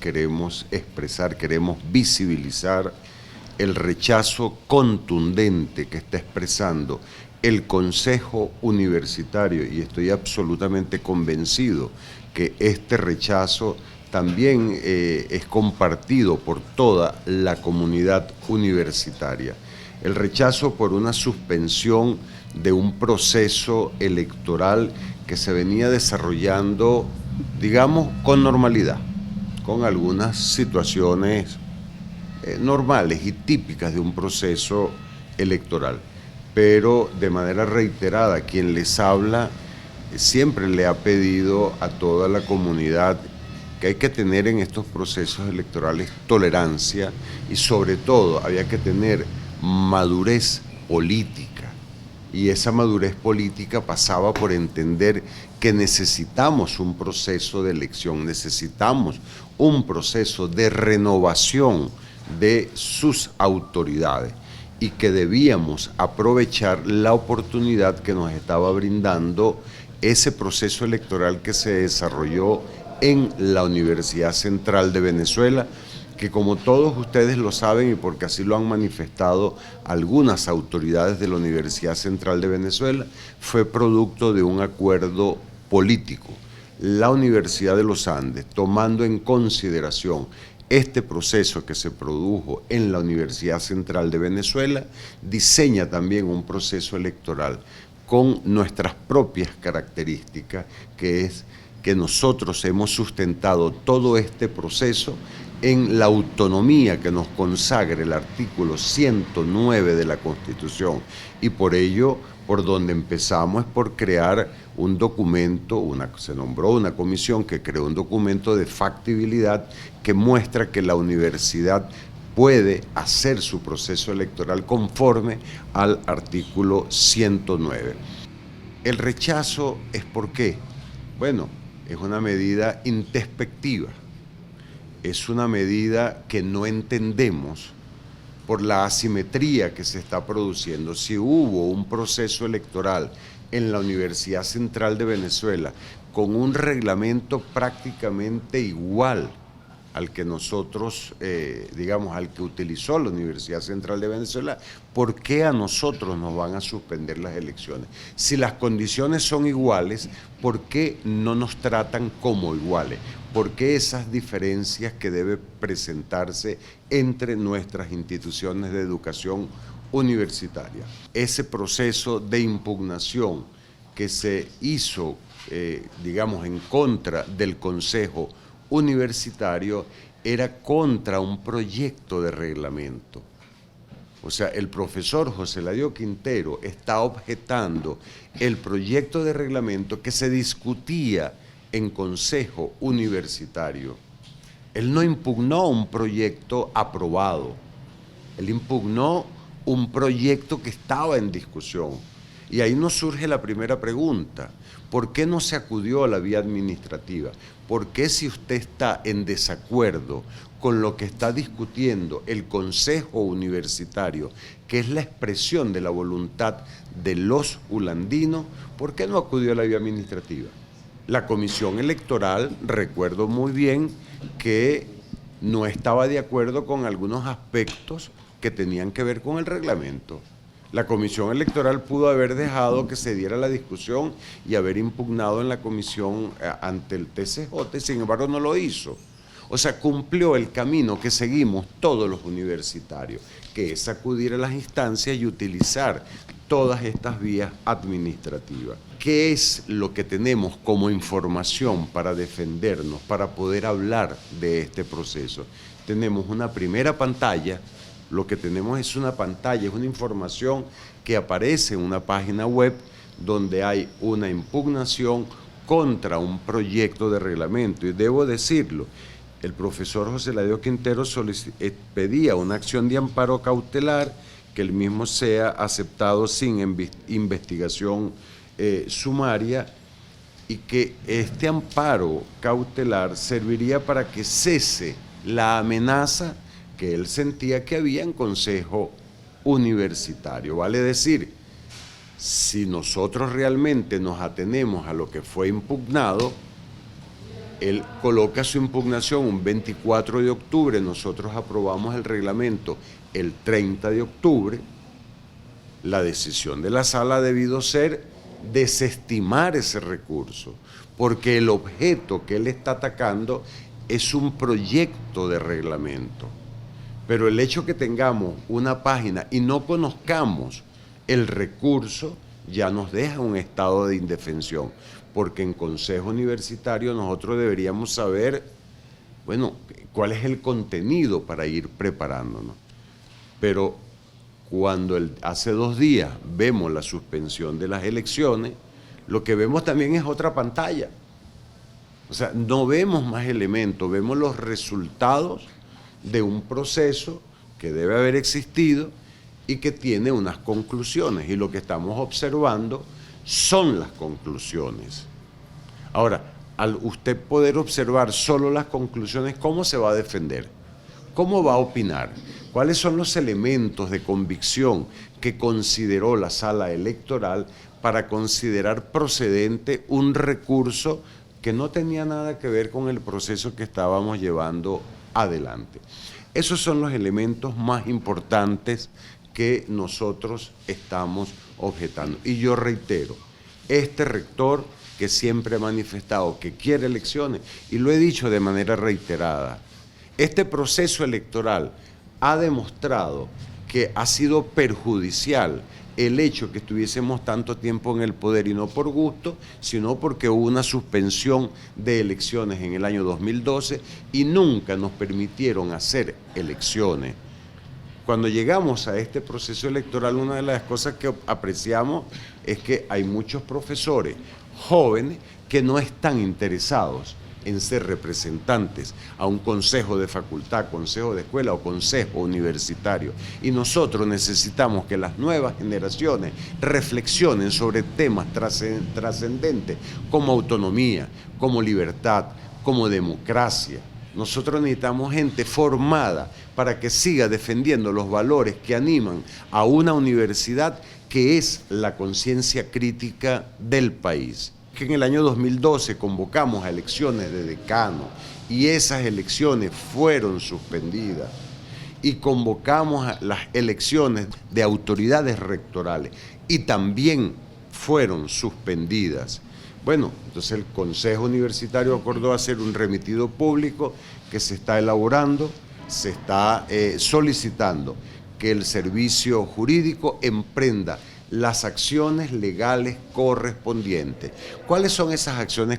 Queremos expresar, queremos visibilizar el rechazo contundente que está expresando el Consejo Universitario, y estoy absolutamente convencido que este rechazo también es compartido por toda la comunidad universitaria. El rechazo por una suspensión de un proceso electoral que se venía desarrollando, digamos, con normalidad, con algunas situaciones normales y típicas de un proceso electoral, pero de manera reiterada quien les habla siempre le ha pedido a toda la comunidad que hay que tener en estos procesos electorales tolerancia y sobre todo había que tener madurez política. Y esa madurez política pasaba por entender que necesitamos un proceso de elección, necesitamos un proceso de renovación de sus autoridades y que debíamos aprovechar la oportunidad que nos estaba brindando ese proceso electoral que se desarrolló en la Universidad Central de Venezuela, que como todos ustedes lo saben y porque así lo han manifestado algunas autoridades de la Universidad Central de Venezuela, fue producto de un acuerdo político. La Universidad de los Andes, tomando en consideración este proceso que se produjo en la Universidad Central de Venezuela, diseña también un proceso electoral con nuestras propias características, que es que nosotros hemos sustentado todo este proceso en la autonomía que nos consagra el artículo 109 de la Constitución, y por ello, por donde empezamos es por crear un documento, se nombró una comisión que creó un documento de factibilidad que muestra que la universidad puede hacer su proceso electoral conforme al artículo 109. El rechazo es ¿por qué? Bueno, es una medida introspectiva, es una medida que no entendemos por la asimetría que se está produciendo. Si hubo un proceso electoral en la Universidad Central de Venezuela con un reglamento prácticamente igual al que nosotros, al que utilizó la Universidad Central de Venezuela, ¿por qué a nosotros nos van a suspender las elecciones? Si las condiciones son iguales, ¿por qué no nos tratan como iguales? ¿Por qué esas diferencias que debe presentarse entre nuestras instituciones de educación universitaria? Ese proceso de impugnación que se hizo, en contra del Consejo Universitario era contra un proyecto de reglamento. O sea, el profesor José Eladio Quintero está objetando el proyecto de reglamento que se discutía en Consejo Universitario. Él no impugnó un proyecto aprobado, él impugnó un proyecto que estaba en discusión. Y ahí nos surge la primera pregunta: ¿por qué no se acudió a la vía administrativa? ¿Por qué, si usted está en desacuerdo con lo que está discutiendo el Consejo Universitario, que es la expresión de la voluntad de los ulandinos, por qué no acudió a la vía administrativa? La Comisión Electoral, recuerdo muy bien que no estaba de acuerdo con algunos aspectos que tenían que ver con el reglamento. La Comisión Electoral pudo haber dejado que se diera la discusión y haber impugnado en la comisión ante el TCJ, sin embargo no lo hizo. O sea, cumplió el camino que seguimos todos los universitarios, que es acudir a las instancias y utilizar todas estas vías administrativas. ¿Qué es lo que tenemos como información para defendernos, para poder hablar de este proceso? Tenemos una primera pantalla. Lo que tenemos es una pantalla, es una información que aparece en una página web donde hay una impugnación contra un proyecto de reglamento. Y debo decirlo, el profesor José Eladio Quintero pedía una acción de amparo cautelar, que el mismo sea aceptado sin investigación sumaria, y que este amparo cautelar serviría para que cese la amenaza que él sentía que había en Consejo Universitario. Vale decir, si nosotros realmente nos atenemos a lo que fue impugnado, Él coloca su impugnación un 24 de octubre, nosotros aprobamos el reglamento el 30 de octubre, la decisión de la sala ha debido ser desestimar ese recurso, porque el objeto que él está atacando es un proyecto de reglamento. Pero el hecho que tengamos una página y no conozcamos el recurso ya nos deja un estado de indefensión, porque en Consejo Universitario nosotros deberíamos saber, bueno, cuál es el contenido para ir preparándonos. Pero cuando hace 2 días vemos la suspensión de las elecciones, lo que vemos también es otra pantalla. O sea, no vemos más elementos, vemos los resultados de un proceso que debe haber existido y que tiene unas conclusiones, y lo que estamos observando son las conclusiones. Ahora, al usted poder observar solo las conclusiones, ¿cómo se va a defender? ¿Cómo va a opinar? ¿Cuáles son los elementos de convicción que consideró la sala electoral para considerar procedente un recurso que no tenía nada que ver con el proceso que estábamos llevando adelante? Esos son los elementos más importantes que nosotros estamos objetando. Y yo reitero, este rector que siempre ha manifestado que quiere elecciones, y lo he dicho de manera reiterada, este proceso electoral ha demostrado que ha sido perjudicial el hecho que estuviésemos tanto tiempo en el poder, y no por gusto, sino porque hubo una suspensión de elecciones en el año 2012 y nunca nos permitieron hacer elecciones. Cuando llegamos a este proceso electoral, una de las cosas que apreciamos es que hay muchos profesores jóvenes que no están interesados en ser representantes a un consejo de facultad, consejo de escuela o consejo universitario. Y nosotros necesitamos que las nuevas generaciones reflexionen sobre temas trascendentes como autonomía, como libertad, como democracia. Nosotros necesitamos gente formada para que siga defendiendo los valores que animan a una universidad que es la conciencia crítica del país. Que en el año 2012 convocamos a elecciones de decano y esas elecciones fueron suspendidas, y convocamos a las elecciones de autoridades rectorales y también fueron suspendidas. Bueno, entonces el Consejo Universitario acordó hacer un remitido público que se está elaborando, se está solicitando que el servicio jurídico emprenda las acciones legales correspondientes. ¿Cuáles son esas acciones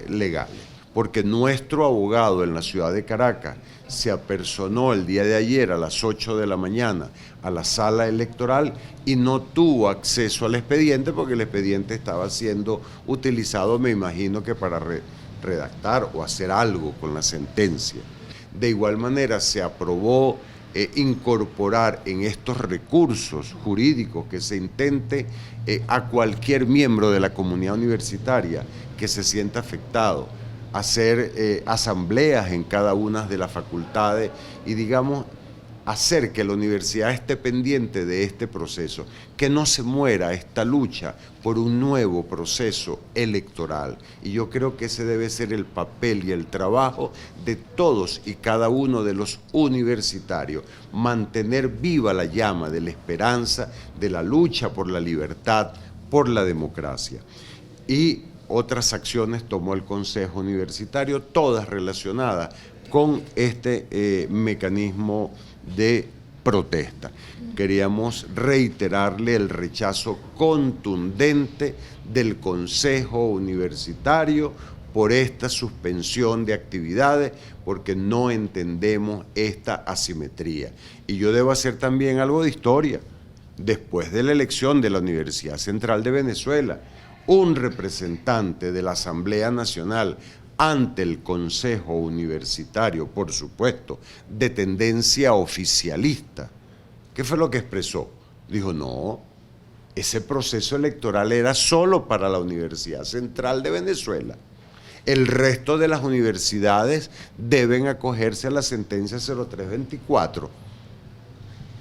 legales? Porque nuestro abogado en la ciudad de Caracas se apersonó el día de ayer a las 8 de la mañana a la sala electoral y no tuvo acceso al expediente, porque el expediente estaba siendo utilizado, me imagino que para redactar o hacer algo con la sentencia. De igual manera se aprobó incorporar en estos recursos jurídicos que se intente a cualquier miembro de la comunidad universitaria que se sienta afectado, hacer asambleas en cada una de las facultades y, digamos, hacer que la universidad esté pendiente de este proceso, que no se muera esta lucha por un nuevo proceso electoral. Y yo creo que ese debe ser el papel y el trabajo de todos y cada uno de los universitarios, mantener viva la llama de la esperanza, de la lucha por la libertad, por la democracia. Y otras acciones tomó el Consejo Universitario, todas relacionadas con este mecanismo de protesta. Queríamos reiterarle el rechazo contundente del Consejo Universitario por esta suspensión de actividades, porque no entendemos esta asimetría. Y yo debo hacer también algo de historia. Después de la elección de la Universidad Central de Venezuela, un representante de la Asamblea Nacional ante el Consejo Universitario, por supuesto, de tendencia oficialista, ¿qué fue lo que expresó? Dijo, no, ese proceso electoral era solo para la Universidad Central de Venezuela. El resto de las universidades deben acogerse a la sentencia 0324.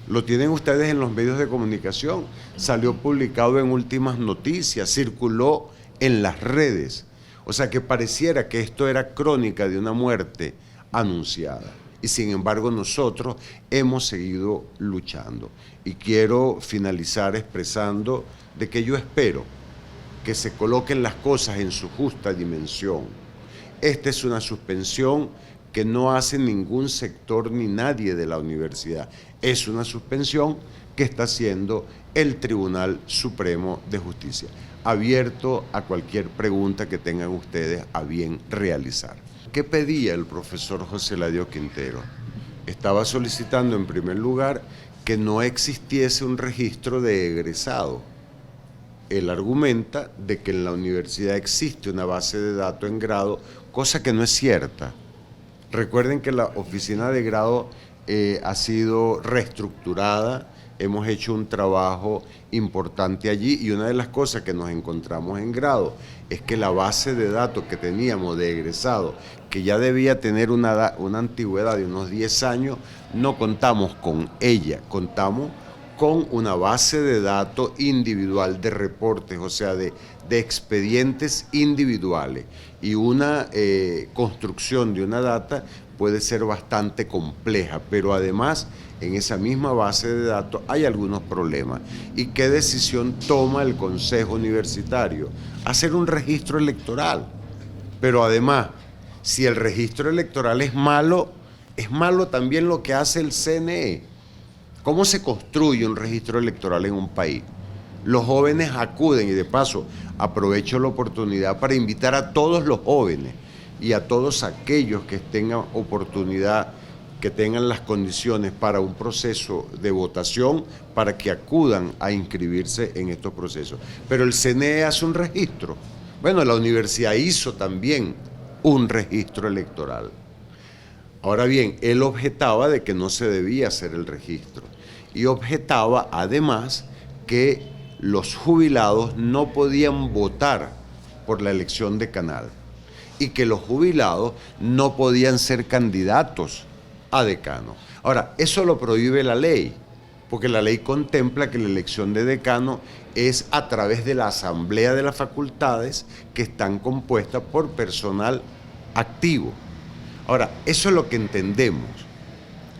Lo tienen ustedes en los medios de comunicación, salió publicado en Últimas Noticias, circuló en las redes. O sea que pareciera que esto era crónica de una muerte anunciada. Y sin embargo nosotros hemos seguido luchando. Y quiero finalizar expresando de que yo espero que se coloquen las cosas en su justa dimensión. Esta es una suspensión que no hace ningún sector ni nadie de la universidad. Es una suspensión que está haciendo el Tribunal Supremo de Justicia, abierto a cualquier pregunta que tengan ustedes a bien realizar. ¿Qué pedía el profesor José Eladio Quintero? Estaba solicitando en primer lugar que no existiese un registro de egresado. Él argumenta de que en la universidad existe una base de datos en grado, cosa que no es cierta. Recuerden que la oficina de grado ha sido reestructurada, hemos hecho un trabajo importante allí y una de las cosas que nos encontramos en grado es que la base de datos que teníamos de egresado, que ya debía tener una antigüedad de unos 10 años, no contamos con ella, contamos con una base de datos individual de reportes, o sea, de expedientes individuales. Y una construcción de una data puede ser bastante compleja, pero además en esa misma base de datos hay algunos problemas. ¿Y qué decisión toma el Consejo Universitario? Hacer un registro electoral. Pero además, si el registro electoral es malo también lo que hace el CNE. ¿Cómo se construye un registro electoral en un país? Los jóvenes acuden, y de paso aprovecho la oportunidad para invitar a todos los jóvenes y a todos aquellos que tengan oportunidad, que tengan las condiciones para un proceso de votación, para que acudan a inscribirse en estos procesos. Pero el CNE hace un registro. Bueno, la universidad hizo también un registro electoral. Ahora bien, él objetaba de que no se debía hacer el registro y objetaba además que los jubilados no podían votar por la elección de canal y que los jubilados no podían ser candidatos a decano. Ahora, eso lo prohíbe la ley, porque la ley contempla que la elección de decano es a través de la asamblea de las facultades que están compuestas por personal activo. Ahora, eso es lo que entendemos,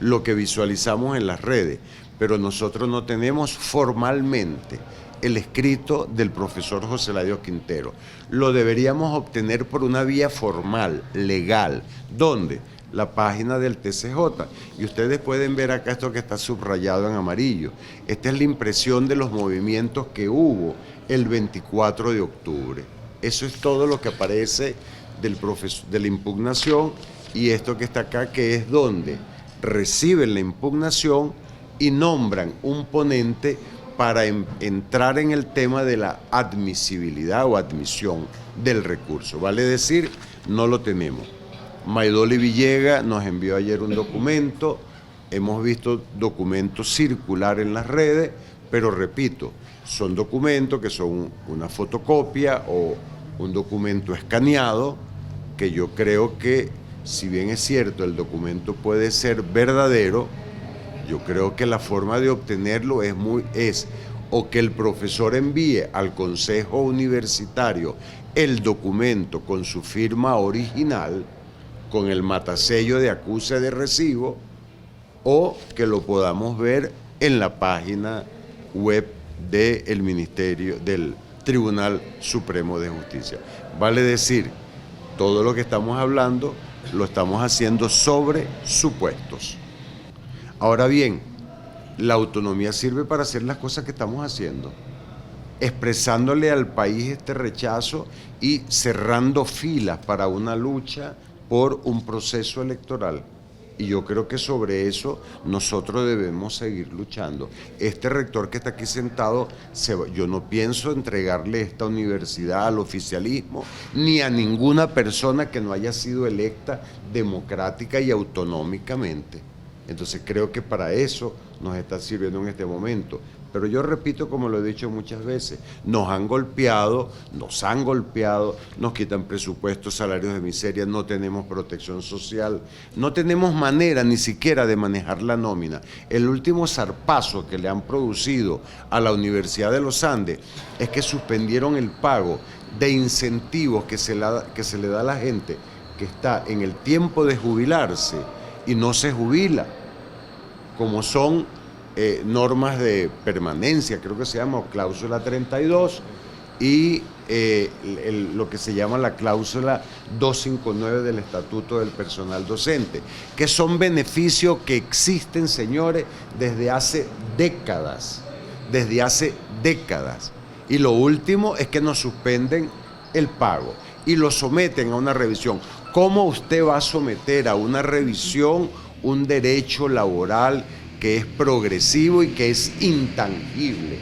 lo que visualizamos en las redes, pero nosotros no tenemos formalmente el escrito del profesor José Eladio Quintero. Lo deberíamos obtener por una vía formal, legal, donde la página del TCJ, y ustedes pueden ver acá esto que está subrayado en amarillo. Esta es la impresión de los movimientos que hubo el 24 de octubre. Eso es todo lo que aparece de la impugnación, y esto que está acá, que es donde reciben la impugnación y nombran un ponente para entrar en el tema de la admisibilidad o admisión del recurso. Vale decir, no lo tenemos. Maidoli Villegas nos envió ayer un documento, hemos visto documentos circular en las redes, pero repito, son documentos que son una fotocopia o un documento escaneado, que yo creo que, si bien es cierto, el documento puede ser verdadero, yo creo que la forma de obtenerlo es o que el profesor envíe al Consejo Universitario el documento con su firma original, con el matasello de acuse de recibo, o que lo podamos ver en la página web del Ministerio, del Tribunal Supremo de Justicia. Vale decir, todo lo que estamos hablando lo estamos haciendo sobre supuestos. Ahora bien, la autonomía sirve para hacer las cosas que estamos haciendo, expresándole al país este rechazo y cerrando filas para una lucha por un proceso electoral. Y yo creo que sobre eso nosotros debemos seguir luchando. Este rector que está aquí sentado, yo no pienso entregarle esta universidad al oficialismo, ni a ninguna persona que no haya sido electa democrática y autonómicamente. Entonces creo que para eso nos está sirviendo en este momento. Pero yo repito, como lo he dicho muchas veces, nos han golpeado, nos quitan presupuestos, salarios de miseria, no tenemos protección social, no tenemos manera ni siquiera de manejar la nómina. El último zarpazo que le han producido a la Universidad de los Andes es que suspendieron el pago de incentivos que se le da a la gente que está en el tiempo de jubilarse y no se jubila, como son normas de permanencia, creo que se llama, o cláusula 32, y lo que se llama la cláusula 259 del Estatuto del Personal Docente, que son beneficios que existen, señores, desde hace décadas, y lo último es que nos suspenden el pago y lo someten a una revisión. ¿Cómo usted va a someter a una revisión un derecho laboral que es progresivo y que es intangible?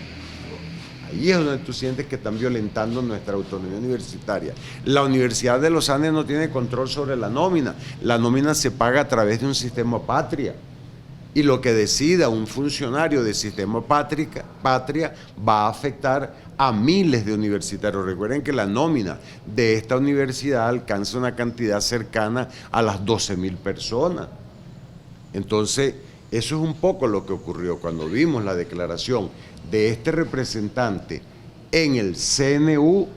Ahí es donde tú sientes que están violentando nuestra autonomía universitaria. La Universidad de los Andes no tiene control sobre la nómina. La nómina se paga a través de un sistema patria. Y lo que decida un funcionario del sistema patria va a afectar a miles de universitarios. Recuerden que la nómina de esta universidad alcanza una cantidad cercana a las 12.000 personas. Entonces, eso es un poco lo que ocurrió cuando vimos la declaración de este representante en el CNU.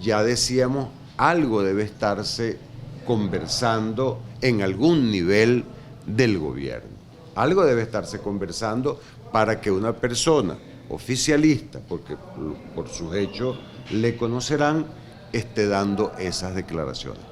Ya decíamos, algo debe estarse conversando en algún nivel del gobierno. Algo debe estarse conversando para que una persona oficialista, porque por sus hechos le conocerán, esté dando esas declaraciones.